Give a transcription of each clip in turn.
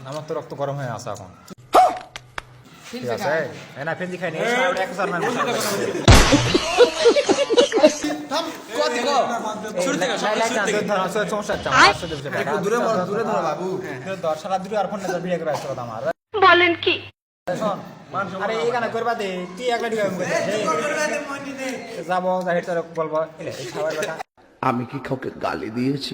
আমার তো রক্ত গরম হয়ে আছে এখন ঠিক আছে না ফেন্দি খাই নি এক হাজার মান বলেন কি আরে এই গানা করবা দে তুই একলা যাবো বলবো আমি কি কাউকে গালি দিয়েছি?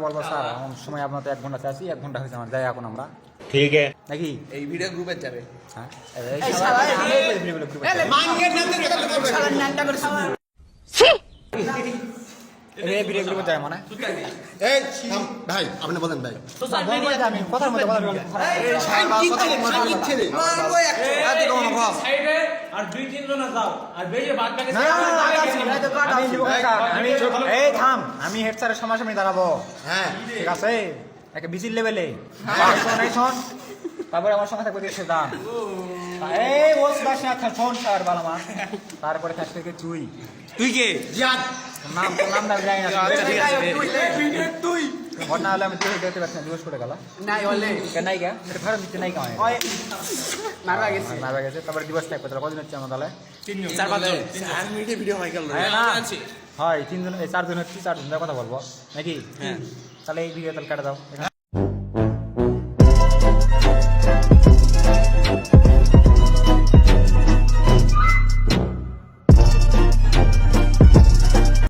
বলবো স্যার এমন সময় আপনার তো 1 ঘন্টা চাচ্ছি 1 ঘন্টা হয়েছে আমার যাই এখন আমরা ঠিক আছে নাকি এই ভিডিও গ্রুপে যাবে ভিডিও গ্রুপে যায় মানে ভাই আপনি বলেন ভাই আমি কথার মধ্যে আর 2-3 জন যাও আর বেজে বাদ বাকি এই থাম আমি হেড স্যারের সামনাসামনি দাঁড়াবো হ্যাঁ ঠিক আছে একটা বিচির লেভেলে শোন তারপরে আমার সঙ্গে থাকবে দেশে দাম এই বস বাসা শোন স্যার বালামা তারপরে থাকতে তুই তুই কে জিয়াদ নাম দাবি যাই না ঠিক আছে তুই ঘটনা হলে আমি তুই দেখতে পাচ্ছি না দিবস করে গেল নাই হলে নাই গা এটা ভাড়া দিতে নাই কামাই মারা গেছে মারা গেছে তারপরে দিবস থাকবে তাহলে কদিন হচ্ছে আমার তাহলে 4 মিনিটের ভিডিও হয়ে গেল হয় 3 জন 4 জন হচ্ছে 4 জন কথা বলবো নাকি তাহলে এই ভিডিও তাহলে কেটে দাও